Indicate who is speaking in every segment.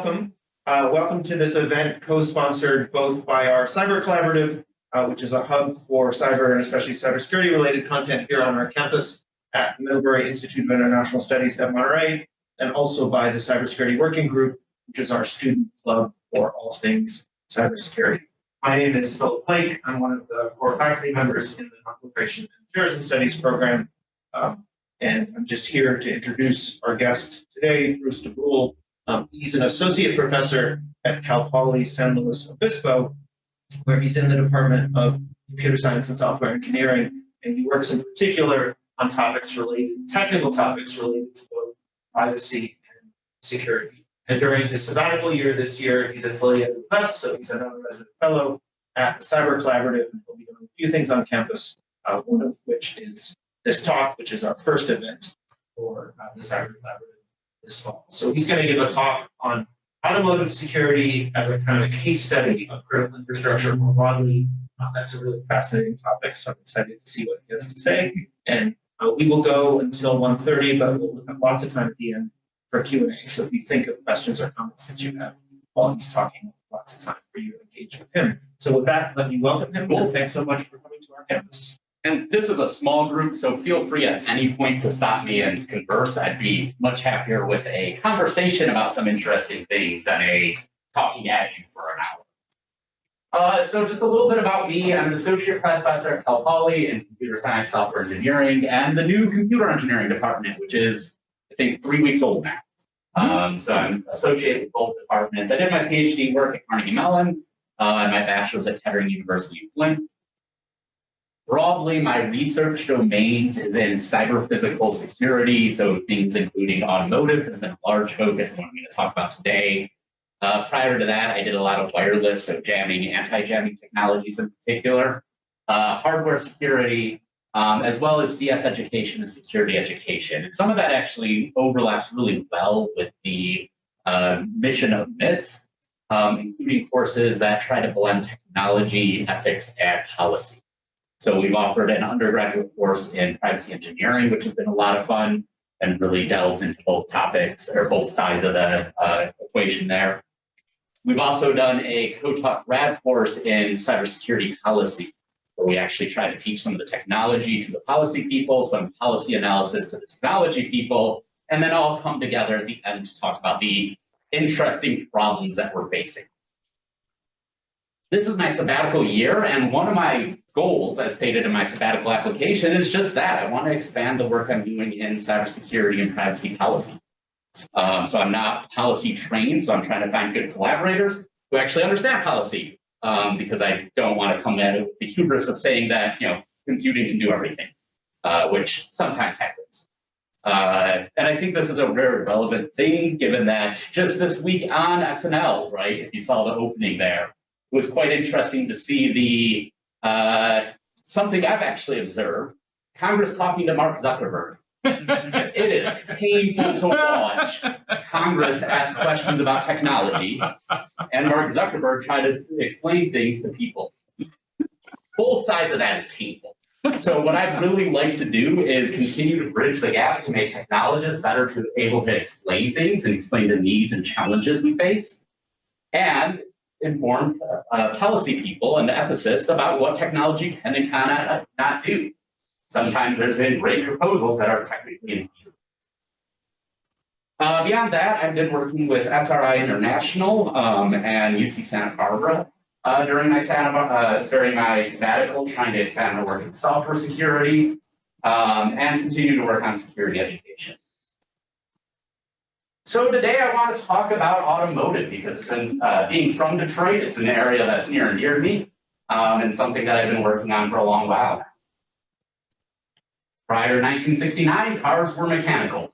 Speaker 1: welcome. Welcome to this event co-sponsored both by our Cyber Collaborative, which is a hub for cyber and especially cybersecurity related content here on our campus at the Middlebury Institute of International Studies at Monterey, and also by the Cybersecurity Working Group, which is our student club for all things cybersecurity. My name is Philip Blake. I'm one of the core faculty members in the Non-Proliferation and Terrorism Studies program. And I'm just here to introduce our guest today, Bruce DeBrule. He's an associate professor at Cal Poly San Luis Obispo, where he's in the Department of Computer Science and Software Engineering, and he works in particular on technical topics related to both privacy and security. And during his sabbatical year this year, he's affiliated with us, so he's another resident fellow at the Cyber Collaborative, and he'll be doing a few things on campus, one of which is this talk, which is our first event for the Cyber Collaborative this fall. So he's going to give a talk on automotive security as a kind of a case study of critical infrastructure more broadly. That's a really fascinating topic, so I'm excited to see what he has to say. And we will go until 1:30, but we'll have lots of time at the end for Q&A. So if you think of questions or comments that you have while he's talking, lots of time for you to engage with him. So with that, let me welcome him. Cool. Thanks so much for coming to our campus.
Speaker 2: And this is a small group, so feel free at any point to stop me and converse. I'd be much happier with a conversation about some interesting things than a talking at you for an hour. So just a little bit about me. I'm an associate professor at Cal Poly in computer science, software engineering, and the new computer engineering department, which is, I think, 3 weeks old now. So I'm associated with both departments. I did my PhD work at Carnegie Mellon and my bachelor's at Kettering University in Flint. Broadly, my research domains is in cyber-physical security, so things including automotive has been a large focus and what I'm going to talk about today. Prior to that, I did a lot of wireless, so jamming, anti-jamming technologies in particular, hardware security, as well as CS education and security education. And some of that actually overlaps really well with the mission of MIS, including courses that try to blend technology, ethics, and policy. So we've offered an undergraduate course in privacy engineering, which has been a lot of fun and really delves into both topics or both sides of the equation there. We've also done a co-taught grad course in cybersecurity policy, where we actually try to teach some of the technology to the policy people, some policy analysis to the technology people, and then all come together at the end to talk about the interesting problems that we're facing. This is my sabbatical year, and one of my goals, as stated in my sabbatical application, is just that. I want to expand the work I'm doing in cybersecurity and privacy policy. So I'm not policy trained, so I'm trying to find good collaborators who actually understand policy, because I don't want to come at it with the hubris of saying that, computing can do everything, which sometimes happens. And I think this is a very relevant thing, given that just this week on SNL, right, if you saw the opening there, it was quite interesting to see the something I've actually observed, Congress talking to Mark Zuckerberg. It is painful to watch Congress ask questions about technology and Mark Zuckerberg try to explain things to people. Both sides of that is painful. So what I'd really like to do is continue to bridge the gap to make technologists better able to explain things and explain the needs and challenges we face, and inform policy people and ethicists about what technology can and cannot not do. Sometimes there's been great proposals that are technically infeasible. Beyond that, I've been working with SRI International and UC Santa Barbara during my sabbatical, trying to expand my work in software security and continue to work on security education. So today I want to talk about automotive because it's being from Detroit, it's an area that's near and dear to me and something that I've been working on for a long while. Prior to 1969, cars were mechanical.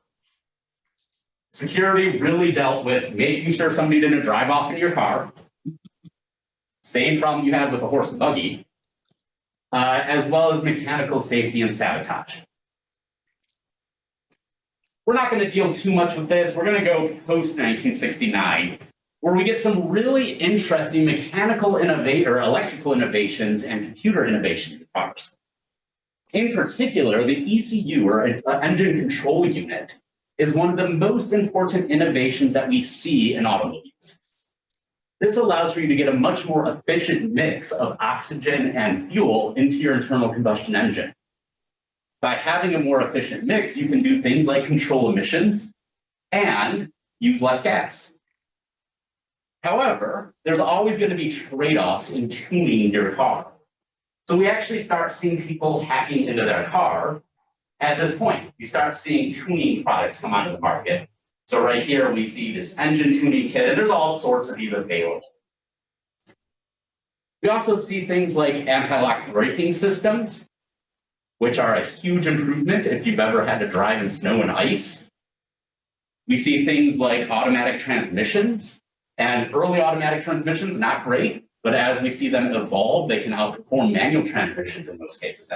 Speaker 2: Security really dealt with making sure somebody didn't drive off in your car. Same problem you had with a horse and buggy, as well as mechanical safety and sabotage. We're not going to deal too much with this. We're going to go post-1969, where we get some really interesting mechanical electrical innovations and computer innovations in cars. In particular, the ECU, or engine control unit, is one of the most important innovations that we see in automobiles. This allows for you to get a much more efficient mix of oxygen and fuel into your internal combustion engine. By having a more efficient mix, you can do things like control emissions and use less gas. However, there's always going to be trade-offs in tuning your car. So we actually start seeing people hacking into their car at this point. We start seeing tuning products come onto the market. So right here, we see this engine tuning kit, and there's all sorts of these available. We also see things like anti-lock braking systems, which are a huge improvement if you've ever had to drive in snow and ice. We see things like automatic transmissions, and early automatic transmissions, not great, but as we see them evolve, they can outperform manual transmissions in most cases.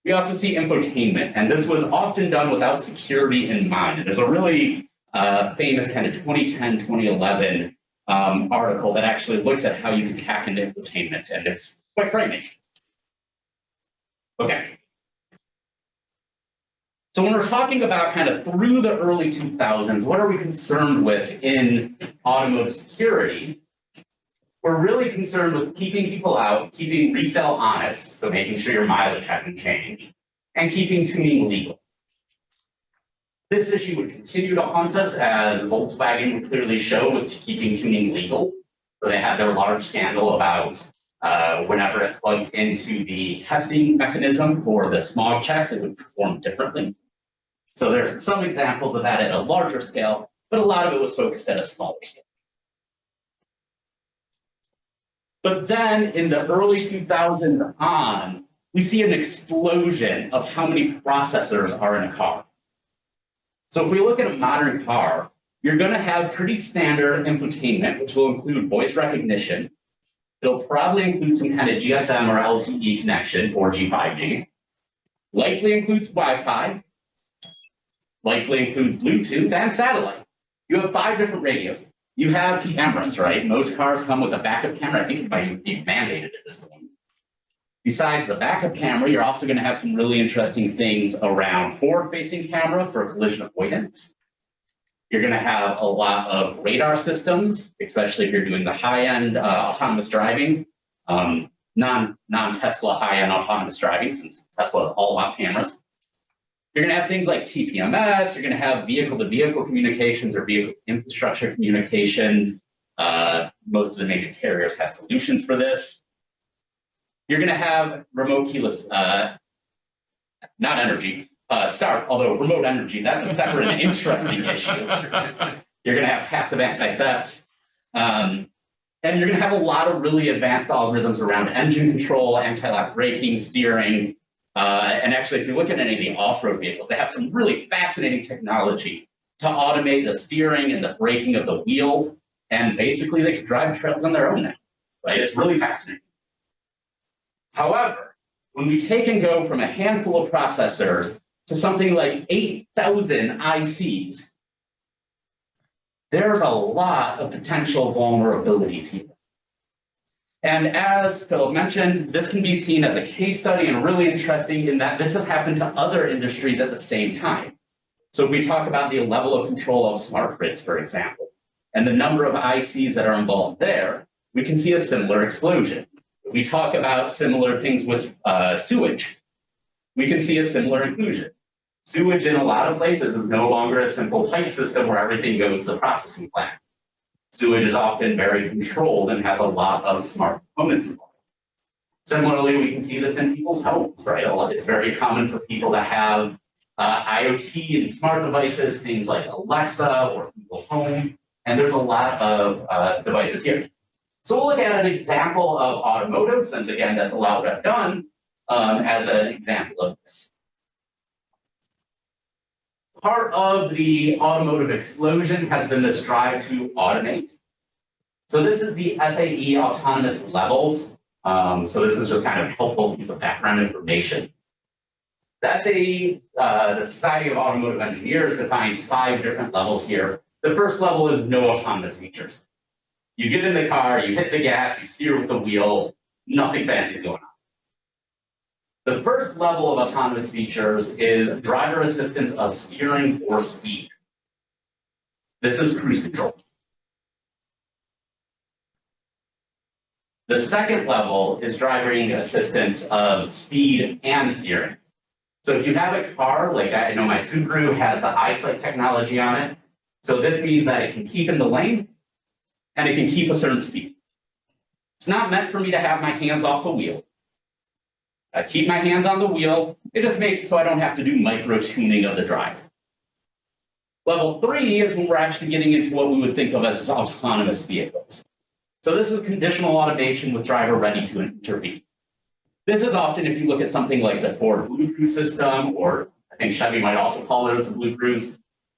Speaker 2: We also see infotainment, and this was often done without security in mind. There's a really famous kind of 2010, 2011 article that actually looks at how you can hack into infotainment, and it's quite frightening. Okay. So when we're talking about kind of through the early 2000s, what are we concerned with in automotive security? We're really concerned with keeping people out, keeping resale honest, so making sure your mileage hasn't changed, and keeping tuning legal. This issue would continue to haunt us, as Volkswagen would clearly show with keeping tuning legal. So they had their large scandal about whenever it plugged into the testing mechanism for the smog checks, it would perform differently. So there's some examples of that at a larger scale, but a lot of it was focused at a smaller scale. But then in the early 2000s on, we see an explosion of how many processors are in a car. So if we look at a modern car, you're going to have pretty standard infotainment, which will include voice recognition. It'll probably include some kind of GSM or LTE connection, 4G, 5G. Likely includes Wi-Fi. Likely includes Bluetooth and satellite. You have 5 different radios. You have cameras, right? Most cars come with a backup camera. I think it might be mandated at this point. Besides the backup camera, you're also going to have some really interesting things around forward-facing camera for collision avoidance. You're going to have a lot of radar systems, especially if you're doing the high-end autonomous driving, non-Tesla high-end autonomous driving, since Tesla is all about cameras. You're going to have things like TPMS. You're going to have vehicle-to-vehicle communications or vehicle infrastructure communications. Most of the major carriers have solutions for this. You're going to have remote keyless, not energy, start, although remote energy, that's a separate and interesting issue. You're going to have passive anti-theft. And you're going to have a lot of really advanced algorithms around engine control, anti-lock braking, steering. And actually, if you look at any of the off-road vehicles, they have some really fascinating technology to automate the steering and the braking of the wheels. And basically, they can drive trails on their own now. Right? It's really fascinating. However, when we take and go from a handful of processors to something like 8,000 ICs, there's a lot of potential vulnerabilities here. And as Philip mentioned, this can be seen as a case study and really interesting in that this has happened to other industries at the same time. So if we talk about the level of control of smart grids, for example, and the number of ICs that are involved there, we can see a similar explosion. If we talk about similar things with sewage, we can see a similar inclusion. Sewage in a lot of places is no longer a simple pipe system where everything goes to the processing plant. Sewage is often very controlled and has a lot of smart components involved. Similarly, we can see this in people's homes, right? It's very common for people to have IoT and smart devices, things like Alexa or Google Home, and there's a lot of devices here. So we'll look at an example of automotive, since again, that's a lot of what I've done, as an example of this. Part of the automotive explosion has been this drive to automate. So this is the SAE autonomous levels. So this is just kind of a helpful piece of background information. The SAE, the Society of Automotive Engineers, defines 5 different levels here. The first level is no autonomous features. You get in the car, you hit the gas, you steer with the wheel, nothing fancy is going on. The first level of autonomous features is driver assistance of steering or speed. This is cruise control. The second level is driving assistance of speed and steering. So if you have a car, like I know my Subaru has the eyesight technology on it. So this means that it can keep in the lane and it can keep a certain speed. It's not meant for me to have my hands off the wheel. I keep my hands on the wheel. It just makes it so I don't have to do micro tuning of the drive. Level 3 is when we're actually getting into what we would think of as autonomous vehicles. So this is conditional automation with driver ready to intervene. This is often, if you look at something like the Ford Blue Cruise system, or I think Chevy might also call it as a Blue Cruise.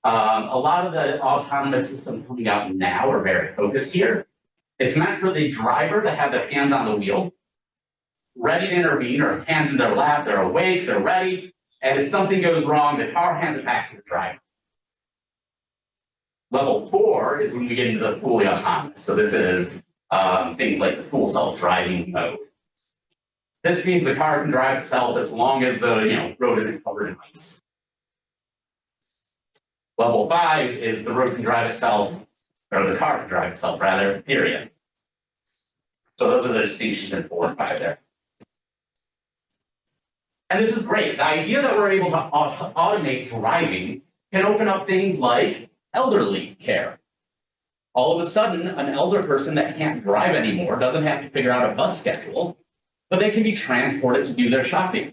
Speaker 2: A lot of the autonomous systems coming out now are very focused here. It's meant for the driver to have their hands on the wheel, ready to intervene, or hands in their lap, they're awake, they're ready, and if something goes wrong, the car hands it back to the driver. Level 4 is when we get into the fully autonomous. So this is things like the full self-driving mode. This means the car can drive itself as long as the road isn't covered in ice. Level 5 is the road can drive itself, or the car can drive itself rather, period. So those are the distinctions in 4 and 5 there. And this is great. The idea that we're able to automate driving can open up things like elderly care. All of a sudden, an elder person that can't drive anymore doesn't have to figure out a bus schedule, but they can be transported to do their shopping.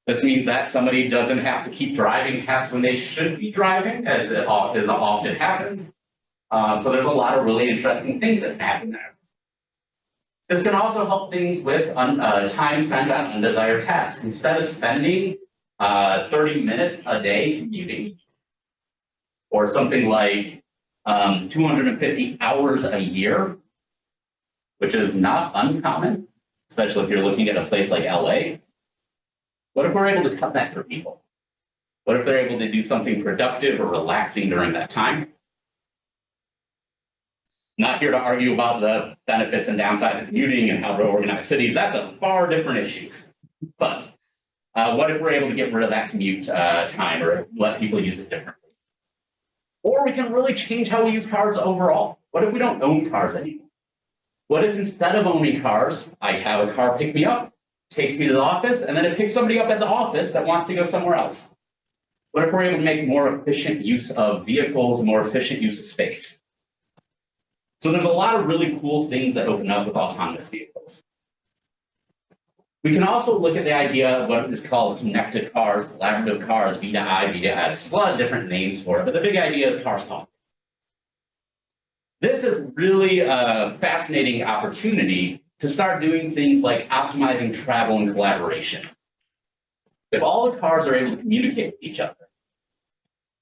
Speaker 2: This means that somebody doesn't have to keep driving past when they should be driving, as it often happens. So there's a lot of really interesting things that happen there. This can also help things with time spent on undesired tasks. Instead of spending 30 minutes a day commuting, or something like 250 hours a year, which is not uncommon, especially if you're looking at a place like LA. What if we're able to cut that for people? What if they're able to do something productive or relaxing during that time? Not here to argue about the benefits and downsides of commuting and how to organize cities. That's a far different issue. But what if we're able to get rid of that commute time or let people use it differently? Or we can really change how we use cars overall. What if we don't own cars anymore? What if instead of owning cars, I have a car pick me up, takes me to the office, and then it picks somebody up at the office that wants to go somewhere else? What if we're able to make more efficient use of vehicles, more efficient use of space? So there's a lot of really cool things that open up with autonomous vehicles. We can also look at the idea of what is called connected cars, collaborative cars, V2I, V2X. There's a lot of different names for it, but the big idea is cars talk. This is really a fascinating opportunity to start doing things like optimizing travel and collaboration. If all the cars are able to communicate with each other,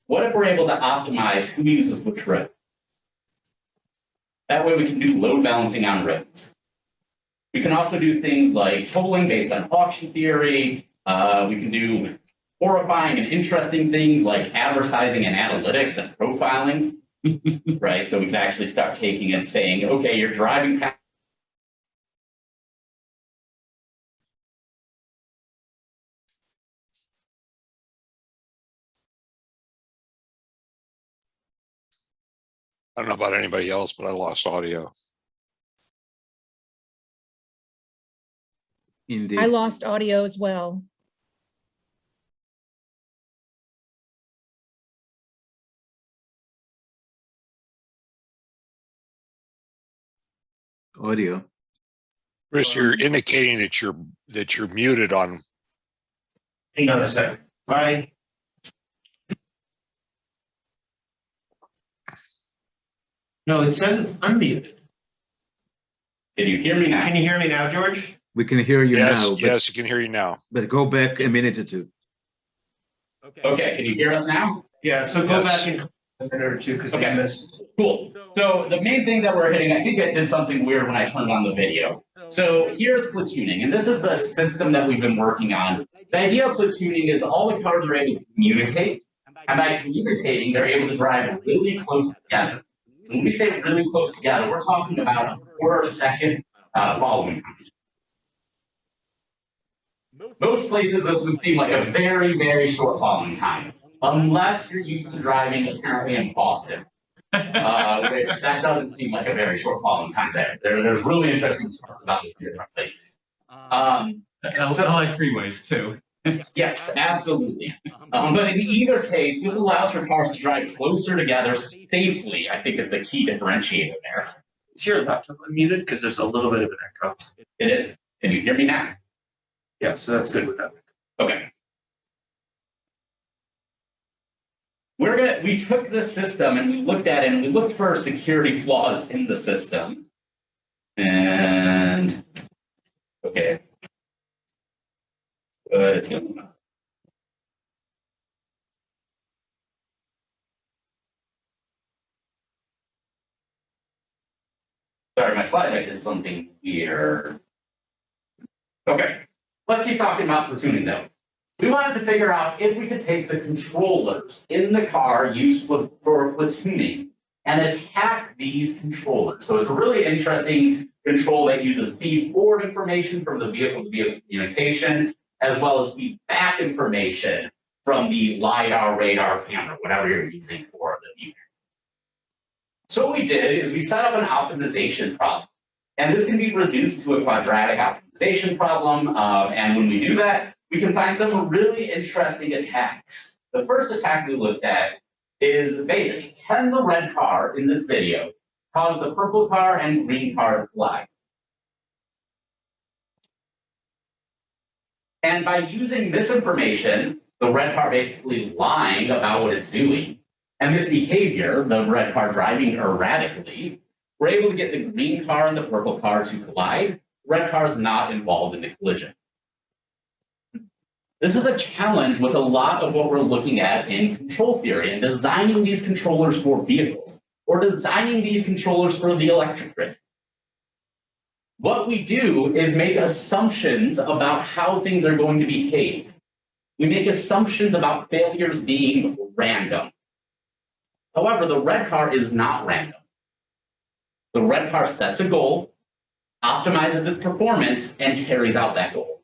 Speaker 2: what if we're able to optimize who uses which road? That way we can do load balancing on roads. We can also do things like tolling based on auction theory. We can do horrifying and interesting things like advertising and analytics and profiling, right? So we can actually start taking and saying, okay, you're driving past.
Speaker 3: I don't know about anybody else, but I lost audio.
Speaker 4: Indeed.
Speaker 5: I lost audio as well.
Speaker 4: Audio.
Speaker 3: Chris, you're indicating that you're muted on.
Speaker 1: Hang on a second. Bye. No, it says it's unmuted.
Speaker 2: Can you hear me now?
Speaker 1: Can you hear me now, George?
Speaker 4: We can hear you
Speaker 3: Yes,
Speaker 4: now.
Speaker 3: yes, you can hear you now.
Speaker 4: But go back a minute or two.
Speaker 2: Okay, can you hear us now?
Speaker 1: Yeah, so go
Speaker 3: Yes.
Speaker 1: back in a minute or two because we
Speaker 2: Okay.
Speaker 1: missed.
Speaker 2: Cool. So the main thing that we're hitting, I think I did something weird when I turned on the video. So here's platooning, and this is the system that we've been working on. The idea of platooning is all the cars are able to communicate, and by communicating, they're able to drive really close together. When we say really close together, we're talking about a quarter second following time. Most places this would seem like a very, very short following time, unless you're used to driving apparently in Boston, which that doesn't seem like a very short following time there. There's really interesting parts about this in different places.
Speaker 6: LA freeways too.
Speaker 2: Yes, absolutely. But in either case, this allows for cars to drive closer together safely, I think is the key differentiator there.
Speaker 7: Is your laptop unmuted? Because there's a little bit of an echo.
Speaker 2: It is. Can you hear me now?
Speaker 7: Yeah, so that's good with that.
Speaker 2: Okay. We took this system and we looked at it and we looked for security flaws in the system. And okay. Sorry, my slide deck did something weird. Okay, let's keep talking about platooning though. We wanted to figure out if we could take the controllers in the car used for platooning and attack these controllers. So it's a really interesting control that uses feed-forward information from the vehicle-to-vehicle communication, as well as feedback information from the LiDAR, radar, camera, whatever you're using for the view. So what we did is we set up an optimization problem. And this can be reduced to a quadratic optimization problem. And when we do that, we can find some really interesting attacks. The first attack we looked at is basic. Can the red car in this video cause the purple car and green car to collide? And by using this information, the red car basically lying about what it's doing, and this behavior, the red car driving erratically, we're able to get the green car and the purple car to collide. Red car is not involved in the collision. This is a challenge with a lot of what we're looking at in control theory and designing these controllers for vehicles or designing these controllers for the electric grid. What we do is make assumptions about how things are going to behave. We make assumptions about failures being random. However, the red car is not random. The red car sets a goal, optimizes its performance, and carries out that goal.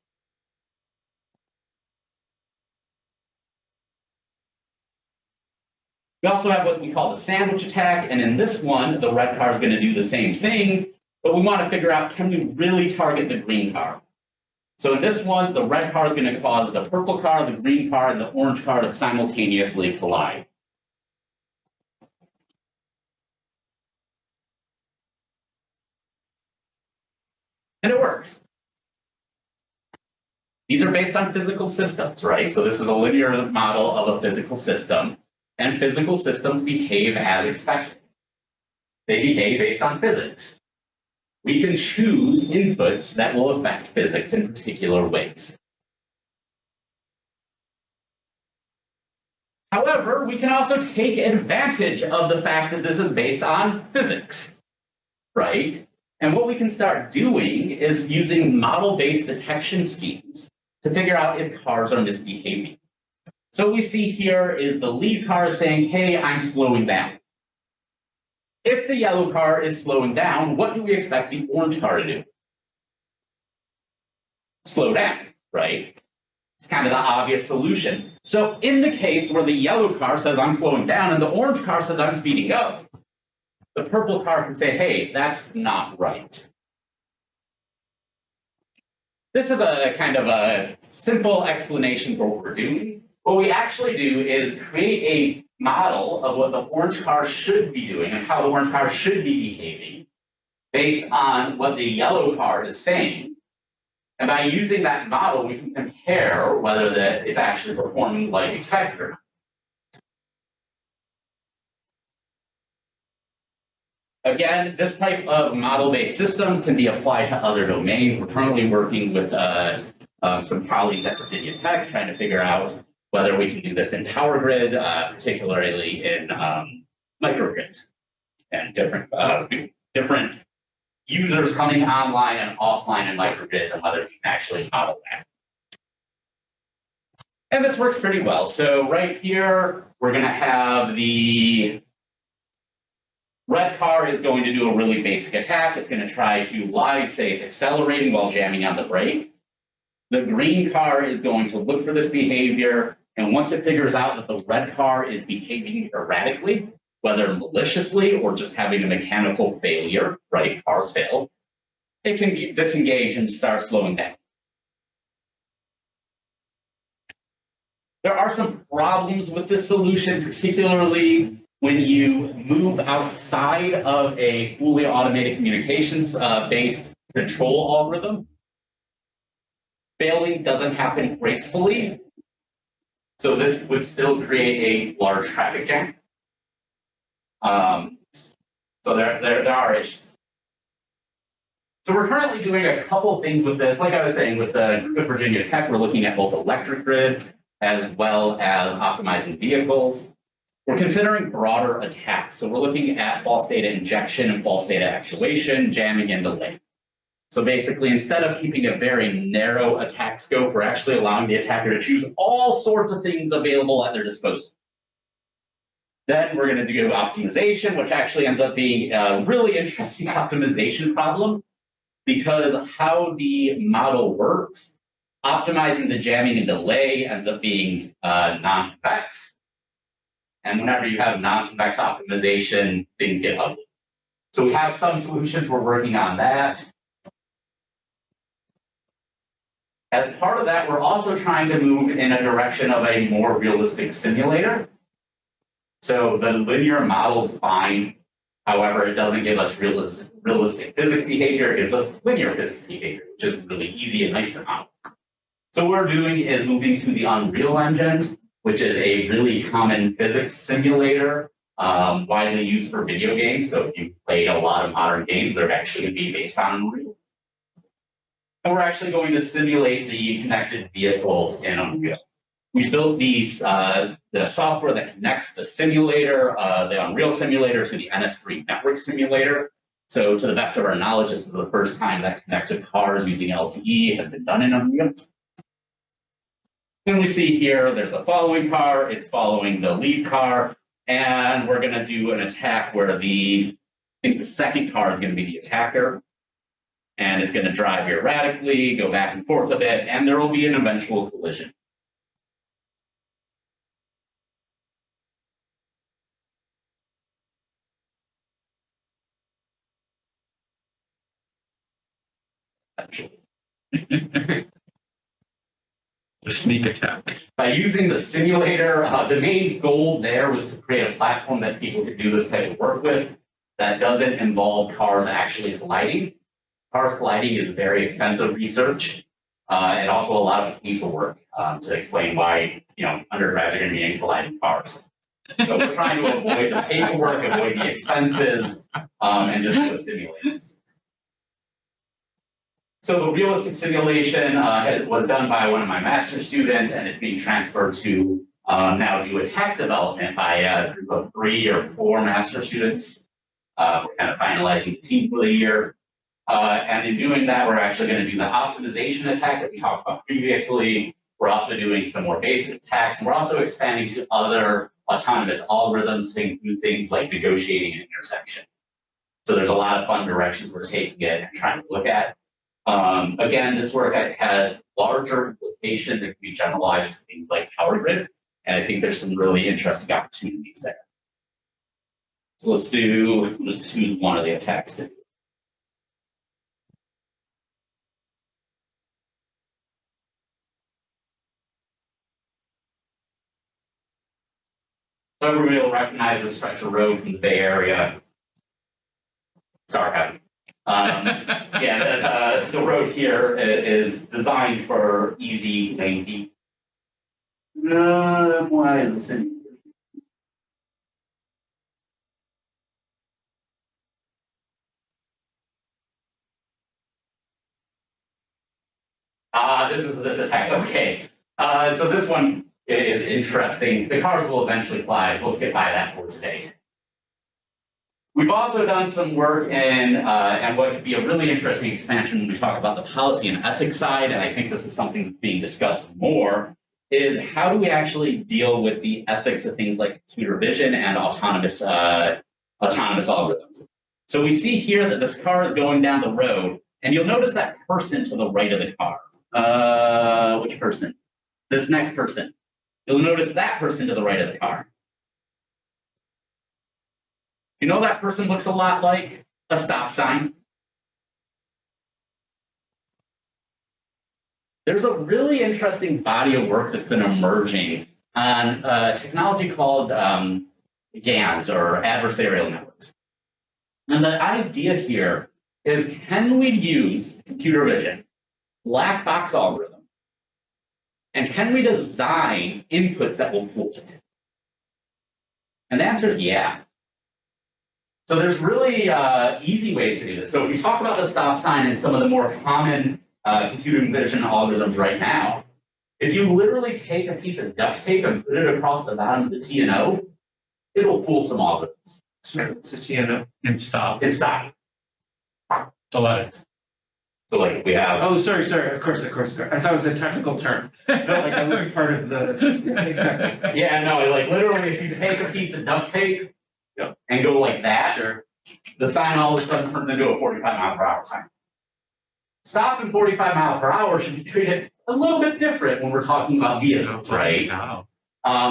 Speaker 2: We also have what we call the sandwich attack, and in this one, the red car is going to do the same thing, but we want to figure out, can we really target the green car? So in this one, the red car is going to cause the purple car, the green car, and the orange car to simultaneously collide. And it works. These are based on physical systems, right? So this is a linear model of a physical system, and physical systems behave as expected. They behave based on physics. We can choose inputs that will affect physics in particular ways. However, we can also take advantage of the fact that this is based on physics, right? And what we can start doing is using model-based detection schemes to figure out if cars are misbehaving. So what we see here is the lead car saying, hey, I'm slowing down. If the yellow car is slowing down, what do we expect the orange car to do? Slow down, right? It's kind of the obvious solution. So in the case where the yellow car says I'm slowing down and the orange car says I'm speeding up, the purple car can say, hey, that's not right. This is a kind of a simple explanation for what we're doing. What we actually do is create a model of what the orange car should be doing and how the orange car should be behaving based on what the yellow car is saying. And by using that model, we can compare whether it's actually performing like expected or not. Again, this type of model-based systems can be applied to other domains. We're currently working with some colleagues at Virginia Tech trying to figure out whether we can do this in power grid, particularly in microgrids and different users coming online and offline in microgrids and whether we can actually model that. And this works pretty well. So right here, we're going to have the red car is going to do a really basic attack. It's going to try to lie and say it's accelerating while jamming on the brake. The green car is going to look for this behavior, and once it figures out that the red car is behaving erratically, whether maliciously or just having a mechanical failure, right? Cars fail. It can disengage and start slowing down. There are some problems with this solution, particularly when you move outside of a fully automated communications based control algorithm. Failing doesn't happen gracefully, so this would still create a large traffic jam. So there are issues. So we're currently doing a couple things with this. Like I was saying, with the group at Virginia Tech, we're looking at both electric grid as well as optimizing vehicles. We're considering broader attacks. So we're looking at false data injection and false data actuation, jamming, and delay. So basically, instead of keeping a very narrow attack scope, we're actually allowing the attacker to choose all sorts of things available at their disposal. Then we're going to do optimization, which actually ends up being a really interesting optimization problem, because how the model works, optimizing the jamming and delay ends up being non-convex. And whenever you have non-convex optimization, things get ugly. So we have some solutions, we're working on that. As part of that, we're also trying to move in a direction of a more realistic simulator. So the linear model's fine. However, it doesn't give us realistic physics behavior. It gives us linear physics behavior, which is really easy and nice to model. So what we're doing is moving to the Unreal Engine, which is a really common physics simulator, widely used for video games. So if you've played a lot of modern games, they're actually going to be based on Unreal. And we're actually going to simulate the connected vehicles in Unreal. We built these, the software that connects the simulator, the Unreal simulator, to the NS3 network simulator. So to the best of our knowledge, this is the first time that connected cars using LTE has been done in Unreal. And we see here, there's a following car, it's following the lead car, and we're gonna do an attack where I think the second car is gonna be the attacker, and it's gonna drive erratically, go back and forth a bit, and there will be an eventual collision.
Speaker 6: The sneak attack.
Speaker 2: By using the simulator, the main goal there was to create a platform that people could do this type of work with that doesn't involve cars actually colliding. Cars colliding is very expensive research and also a lot of paperwork to explain why undergrads are going to be in colliding cars. So we're trying to avoid the paperwork, avoid the expenses, and just do a simulation. So the realistic simulation was done by one of my master's students, and it's being transferred to now do attack development by a group of 3 or 4 master students. We're kind of finalizing the team for the year. And in doing that, we're actually going to do the optimization attack that we talked about previously. We're also doing some more basic attacks, and we're also expanding to other autonomous algorithms to include things like negotiating an intersection. So there's a lot of fun directions we're taking it and trying to look at. Again, this work has larger implications. It can be generalized to things like power grid, and I think there's some really interesting opportunities there. So let's choose one of the attacks to do. So everybody will recognize this stretch of road from the Bay Area. Sarcasm. Yeah, the road here is designed for easy lane keep. Why is this in? This is this attack. Okay. So this one is interesting. The cars will eventually fly. We'll skip by that for today. We've also done some work in, and what could be a really interesting expansion when we talk about the policy and ethics side, and I think this is something that's being discussed more, is how do we actually deal with the ethics of things like computer vision and autonomous algorithms. So we see here that this car is going down the road, and you'll notice that person to the right of the car. Which person? This next person. You'll notice that person to the right of the car. You know that person looks a lot like a stop sign. There's a really interesting body of work that's been emerging on technology called GANs, or adversarial networks. And the idea here is, can we use computer vision, black box algorithm, and can we design inputs that will fool it? And the answer is yeah. So there's really easy ways to do this. So if you talk about the stop sign and some of the more common computer vision algorithms right now, if you literally take a piece of duct tape and put it across the bottom of the T&O, it'll fool some algorithms.
Speaker 7: It's a TNO. And stop.
Speaker 2: It's stop.
Speaker 7: So let.
Speaker 2: So like we have.
Speaker 1: Oh, sorry. Of course. I thought it was a technical term. Like I was part of the. Yeah, exactly.
Speaker 2: Yeah, no, like literally if you take a piece of duct tape and go like that, the sign all of a sudden turns into a 45-mile-per-hour sign. Stop and 45 miles per hour should be treated a little bit different when we're talking about vehicles, right?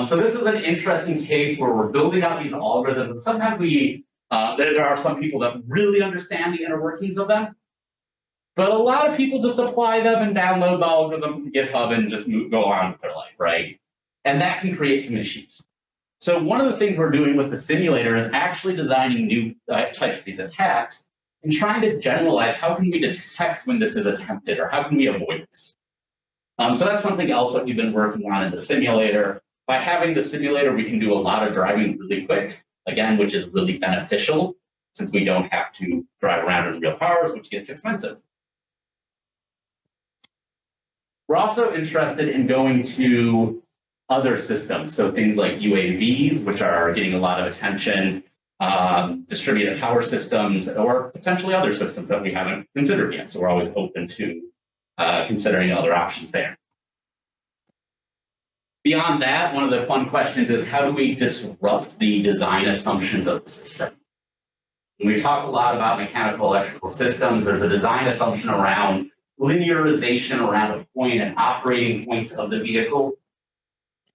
Speaker 2: So this is an interesting case where we're building out these algorithms, and sometimes there are some people that really understand the inner workings of them, but a lot of people just apply them and download the algorithm from GitHub and just go on with their life, right? And that can create some issues. So one of the things we're doing with the simulator is actually designing new types of these attacks and trying to generalize how can we detect when this is attempted, or how can we avoid this? So that's something else that we've been working on in the simulator. By having the simulator, we can do a lot of driving really quick, again, which is really beneficial since we don't have to drive around in real cars, which gets expensive. We're also interested in going to other systems, so things like UAVs, which are getting a lot of attention, distributed power systems, or potentially other systems that we haven't considered yet. So we're always open to considering other options there. Beyond that, one of the fun questions is, how do we disrupt the design assumptions of the system? When we talk a lot about mechanical electrical systems, there's a design assumption around linearization around a point and operating points of the vehicle.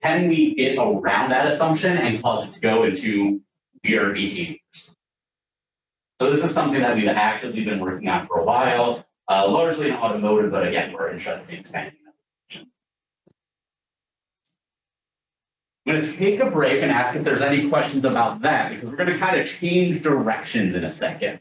Speaker 2: Can we get around that assumption and cause it to go into weird behaviors? So this is something that we've actively been working on for a while, largely in automotive, but again, we're interested in expanding that. I'm going to take a break and ask if there's any questions about that, because we're going to kind of change directions in a second.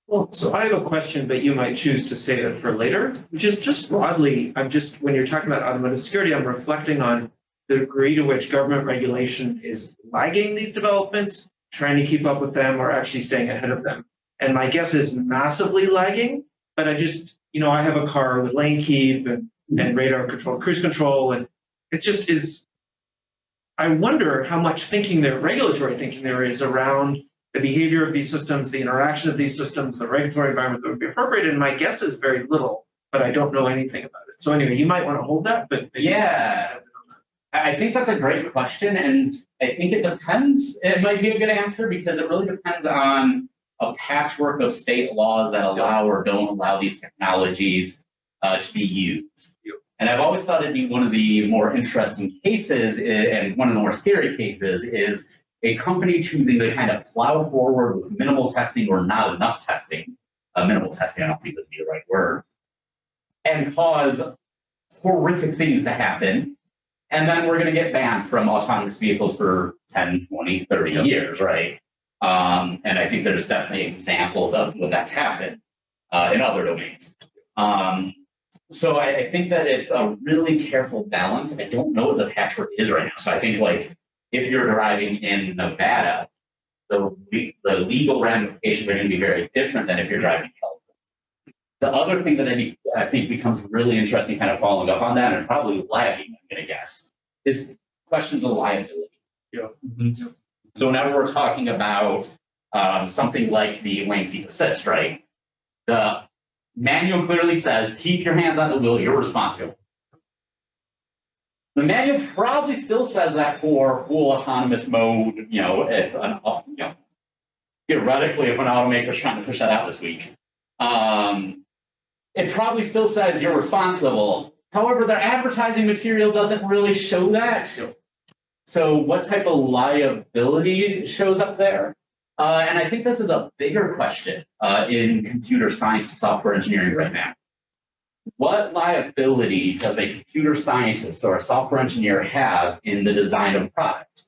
Speaker 1: Well, so I have a question, but you might choose to save it for later, which is just broadly, when you're talking about automotive security, I'm reflecting on the degree to which government regulation is lagging these developments, trying to keep up with them, or actually staying ahead of them. And my guess is massively lagging, but I just, I have a car with lane keep and radar control, cruise control, and it just is, I wonder how much regulatory thinking there is around the behavior of these systems, the interaction of these systems, the regulatory environment that would be appropriate. And my guess is very little, but I don't know anything about it. So anyway, you might want to hold that, but
Speaker 2: yeah, I think that's a great question. And I think it depends. It might be a good answer because it really depends on a patchwork of state laws that allow or don't allow these technologies to be used. And I've always thought it'd be one of the more interesting cases, and one of the more scary cases, is a company choosing to kind of plow forward with minimal testing or not enough testing. Minimal testing, I don't think would be the right word, and cause horrific things to happen. And then we're going to get banned from autonomous vehicles for 10, 20, 30 years, right? And I think there's definitely examples of when that's happened in other domains. So I think that it's a really careful balance. I don't know what the patchwork is right now. So I think, like, if you're driving in Nevada, the legal ramifications are going to be very different than if you're driving in California. The other thing that I think becomes really interesting, kind of following up on that, and probably lagging, I'm going to guess, is questions of liability.
Speaker 7: Yeah. Mm-hmm.
Speaker 2: So whenever we're talking about something like the lane keep assist, right? The manual clearly says, keep your hands on the wheel, you're responsible. The manual probably still says that for full autonomous mode, theoretically, if an automaker's trying to push that out this week. it probably still says you're responsible. However, their advertising material doesn't really show that. So what type of liability shows up there? And I think this is a bigger question in computer science and software engineering right now. What liability does a computer scientist or a software engineer have in the design of a product,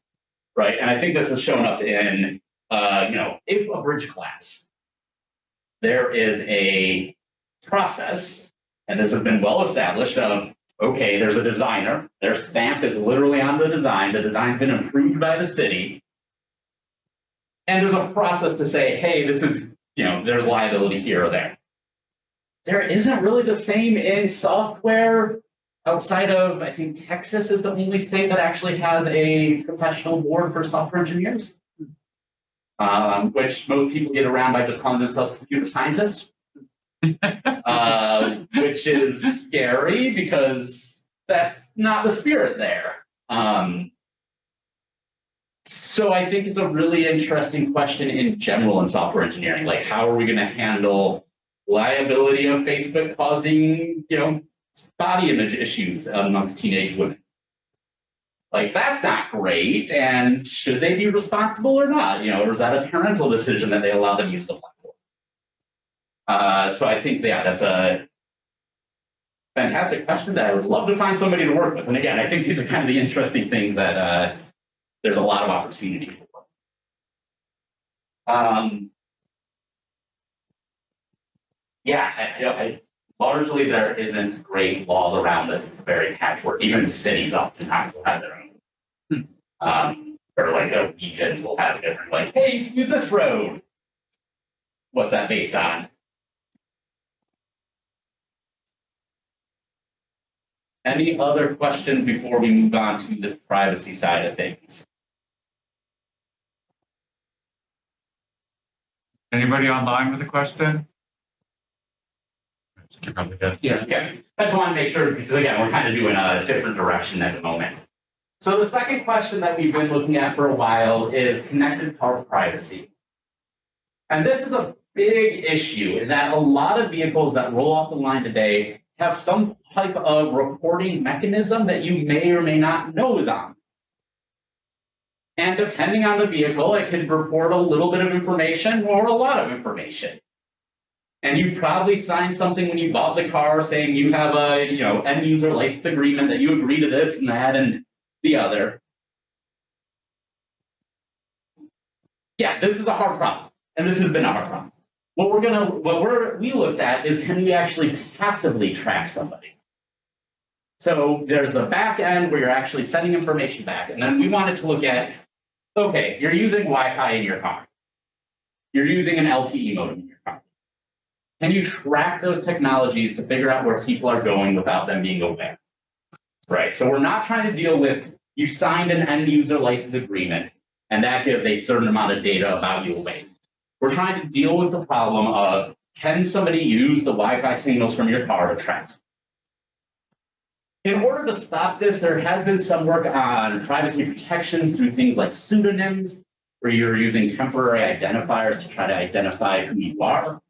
Speaker 2: right? And I think this has shown up in, if a bridge collapses, there is a process, and this has been well established of, okay, there's a designer, their stamp is literally on the design's been approved by the city, and there's a process to say, hey, this is, there's liability here or there. There isn't really the same in software outside of, I think Texas is the only state that actually has a professional board for software engineers, which most people get around by just calling themselves computer scientists, which is scary because that's not the spirit there. So I think it's a really interesting question in general in software engineering, like how are we going to handle liability of Facebook causing, body image issues amongst teenage women. Like, that's not great. And should they be responsible or not? Or is that a parental decision that they allow them to use the platform? So I think, that's a fantastic question that I would love to find somebody to work with. And again, I think these are kind of the interesting things that there's a lot of opportunity for. Largely there isn't great laws around this. It's very patchwork. Even cities oftentimes will have their own. Or like a region will have different, like, hey, you can use this road. What's that based on? Any other questions before we move on to the privacy side of things?
Speaker 6: Anybody online with a question?
Speaker 2: Yeah, okay. I just want to make sure, because again, we're kind of doing a different direction at the moment. So the second question that we've been looking at for a while is connected car privacy. And this is a big issue in that a lot of vehicles that roll off the line today have some type of reporting mechanism that you may or may not know is on. And depending on the vehicle, it can report a little bit of information or a lot of information. And you probably signed something when you bought the car saying you have a, end user license agreement that you agree to this and that and the other. Yeah, this is a hard problem, and this has been a hard problem. What we looked at is, can we actually passively track somebody? So there's the back end where you're actually sending information back, and then we wanted to look at, okay, you're using Wi-Fi in your car. You're using an LTE modem in your car. Can you track those technologies to figure out where people are going without them being aware? Right, so we're not trying to deal with, you signed an end user license agreement, and that gives a certain amount of data about you away. We're trying to deal with the problem of, can somebody use the Wi-Fi signals from your car to track? In order to stop this, there has been some work on privacy protections through things like pseudonyms, where you're using temporary identifiers to try to identify who you are.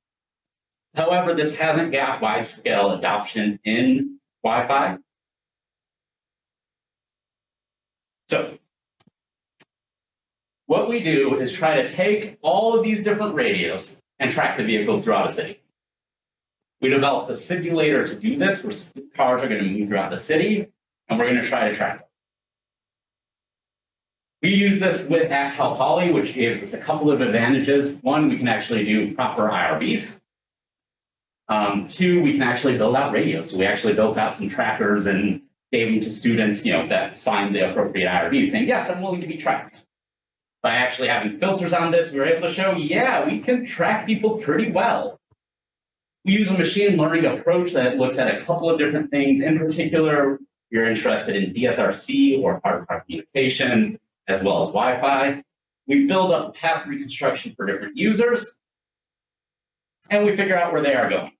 Speaker 2: However, this hasn't got wide-scale adoption in Wi-Fi. So what we do is try to take all of these different radios and track the vehicles throughout a city. We developed a simulator to do this, where cars are going to move throughout the city, and we're going to try to track them. We use this at Cal Poly, which gives us a couple of advantages. One, we can actually do proper IRBs. Two, we can actually build out radios. So we actually built out some trackers and gave them to students, that signed the appropriate IRBs, saying, yes, I'm willing to be tracked. By actually having filters on this, we were able to show, yeah, we can track people pretty well. We use a machine learning approach that looks at a couple of different things. In particular, you're interested in DSRC or hard-to-hard communication, as well as Wi-Fi. We build up path reconstruction for different users, and we figure out where they are going.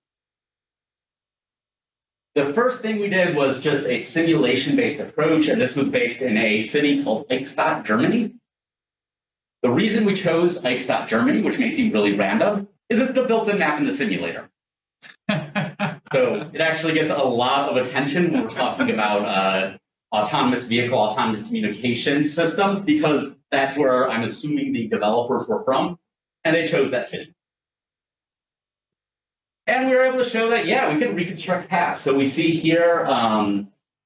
Speaker 2: The first thing we did was just a simulation-based approach, and this was based in a city called Eichstätt, Germany. The reason we chose Eichstätt, Germany, which may seem really random, is it's the built-in map in the simulator. So it actually gets a lot of attention when we're talking about autonomous vehicle, autonomous communication systems, because that's where I'm assuming the developers were from, and they chose that city. And we were able to show that, yeah, we can reconstruct paths. So we see here,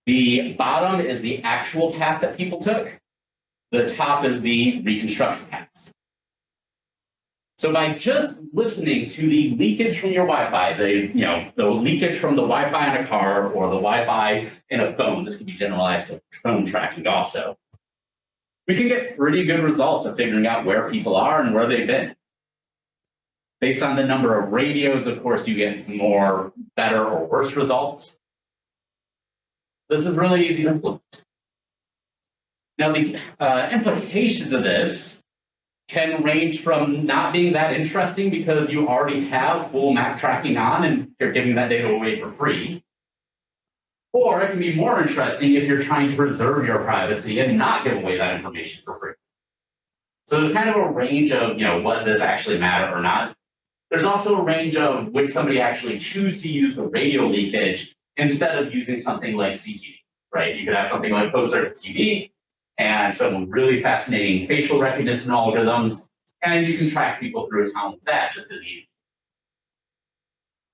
Speaker 2: the bottom is the actual path that people took. The top is the reconstruction paths. So by just listening to the leakage from your Wi-Fi, the leakage from the Wi-Fi in a car or the Wi-Fi in a phone, this can be generalized to phone tracking also, we can get pretty good results of figuring out where people are and where they've been. Based on the number of radios, of course, you get more better or worse results. This is really easy to implement. Now, the implications of this can range from not being that interesting because you already have full map tracking on and you're giving that data away for free. Or it can be more interesting if you're trying to preserve your privacy and not give away that information for free. So there's kind of a range of, what does actually matter or not. There's also a range of would somebody actually choose to use the radio leakage instead of using something like CTV, right? You could have something like post-circuit TV and some really fascinating facial recognition algorithms, and you can track people through a town with that just as easy.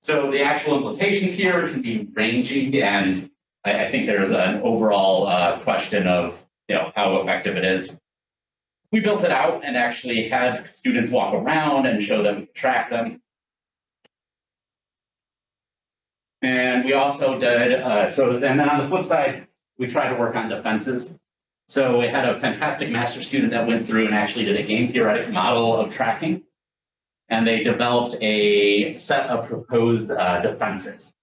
Speaker 2: So the actual implications here can be ranging, and I think there's an overall question of how effective it is. We built it out and actually had students walk around and show them, track them. And we also did, and then on the flip side, we tried to work on defenses. So we had a fantastic master student that went through and actually did a game theoretic model of tracking. And they developed a set of proposed defenses.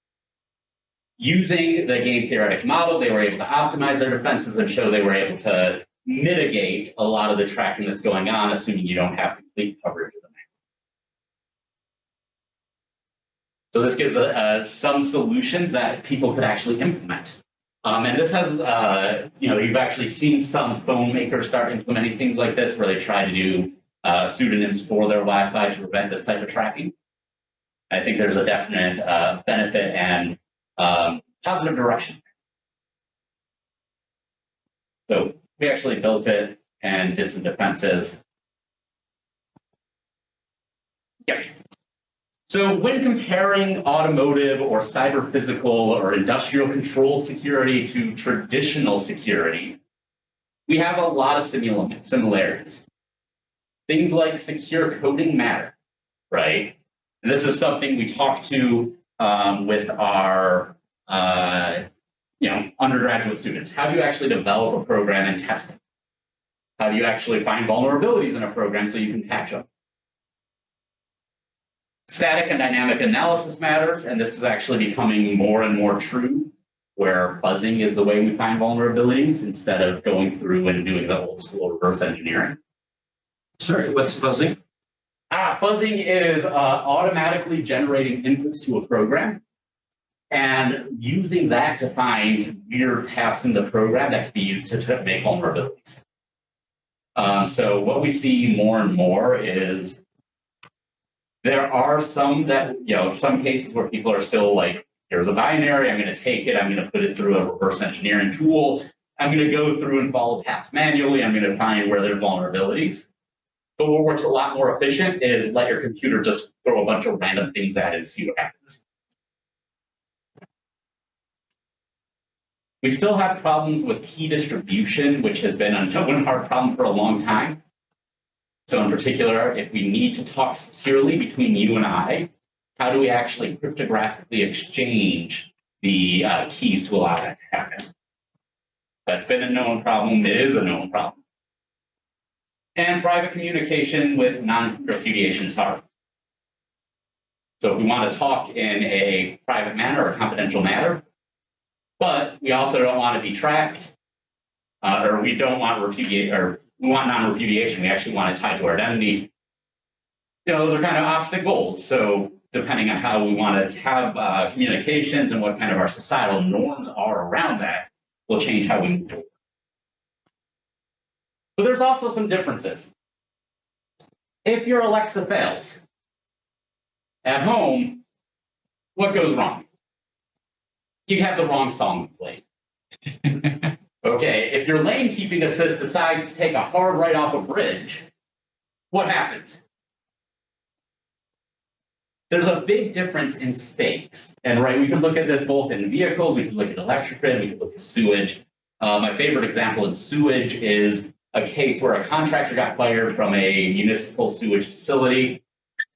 Speaker 2: Using the game theoretic model, they were able to optimize their defenses and show they were able to mitigate a lot of the tracking that's going on, assuming you don't have complete coverage of the map. So this gives some solutions that people could actually implement. And this has, you've actually seen some phone makers start implementing things like this where they try to do pseudonyms for their Wi-Fi to prevent this type of tracking. I think there's a definite benefit and positive direction. So we actually built it and did some defenses. Yep. So when comparing automotive or cyber physical or industrial control security to traditional security, we have a lot of similarities. Things like secure coding matter, right? And this is something we talk to with our undergraduate students. How do you actually develop a program and test it? How do you actually find vulnerabilities in a program so you can patch them? Static and dynamic analysis matters, and this is actually becoming more and more true, where fuzzing is the way we find vulnerabilities instead of going through and doing the old school reverse engineering.
Speaker 1: Sorry, what's fuzzing?
Speaker 2: Fuzzing is automatically generating inputs to a program and using that to find weird paths in the program that can be used to make vulnerabilities. So what we see more and more is there are some that, some cases where people are still like, here's a binary, I'm going to take it, I'm going to put it through a reverse engineering tool, I'm going to go through and follow paths manually, I'm going to find where there are vulnerabilities. But what works a lot more efficient is let your computer just throw a bunch of random things at it and see what happens. We still have problems with key distribution, which has been a known hard problem for a long time. So in particular, if we need to talk securely between you and I, how do we actually cryptographically exchange the keys to allow that to happen? That's been a known problem. It is a known problem. And private communication with non-repudiation is hard. So if we want to talk in a private manner or a confidential manner, but we also don't want to be tracked, or we don't want repudiate, or we want non-repudiation. We actually want to tie to our identity. Those are kind of opposite goals. So depending on how we want to have communications and what kind of our societal norms are around that, will change how we move forward. But there's also some differences. If your Alexa fails at home, what goes wrong? you have the wrong song played. Okay, if your lane keeping assist decides to take a hard right off a bridge, what happens? There's a big difference in stakes. And right, we can look at this both in vehicles, we can look at electric grid, we can look at sewage. My favorite example in sewage is a case where a contractor got fired from a municipal sewage facility,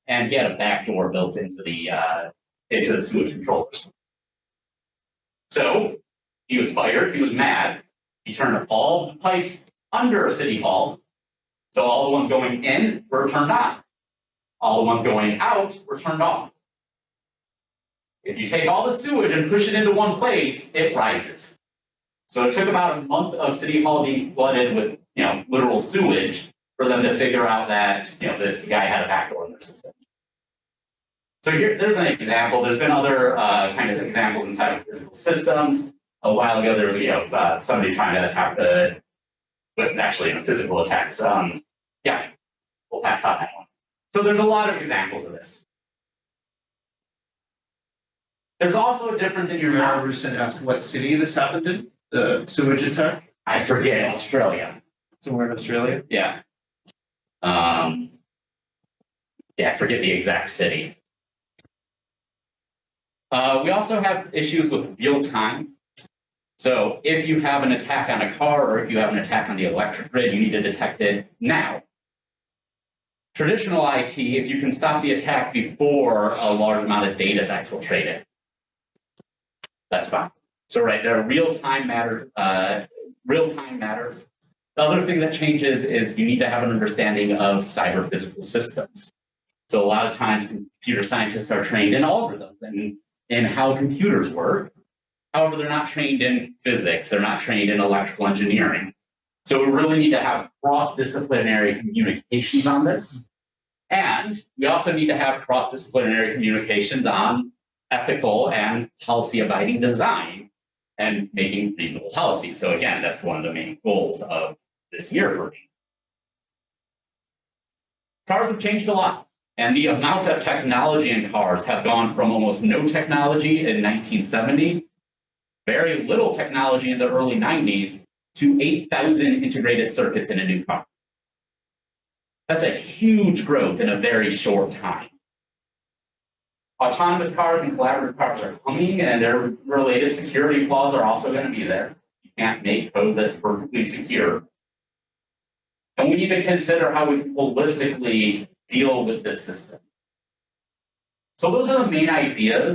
Speaker 2: and he had a back door built into the sewage controllers. So he was fired, he was mad, he turned all the pipes under City Hall, so all the ones going in were turned on. All the ones going out were turned off. If you take all the sewage and push it into one place, it rises. So it took about a month of City Hall being flooded with, literal sewage for them to figure out that, this guy had a backdoor in their system. So there's an example. There's been other kind of examples inside of physical systems. A while ago, there was, somebody trying to attack physical attacks. Yeah, we'll pass on that one. So there's a lot of examples of this. There's also a difference in your
Speaker 7: Remember Rusin asked what city this happened in? The sewage attack?
Speaker 2: I forget, Australia.
Speaker 1: Somewhere in Australia.
Speaker 2: Yeah. I forget the exact city. We also have issues with real time. So if you have an attack on a car or if you have an attack on the electric grid, you need to detect it now. Traditional IT, if you can stop the attack before a large amount of data is exfiltrated, that's fine. So right there, real time matters. The other thing that changes is you need to have an understanding of cyber physical systems. So a lot of times computer scientists are trained in algorithms and in how computers work. However, they're not trained in physics. They're not trained in electrical engineering. So we really need to have cross-disciplinary communications on this. And we also need to have cross-disciplinary communications on ethical and policy-abiding design and making reasonable policy. So again, that's one of the main goals of this year for me. Cars have changed a lot. And the amount of technology in cars have gone from almost no technology in 1970, very little technology in the early 90s, to 8,000 integrated circuits in a new car. That's a huge growth in a very short time. Autonomous cars and collaborative cars are coming, and their related security flaws are also going to be there. You can't make code that's perfectly secure. And we need to consider how we holistically deal with this system. So those are the main ideas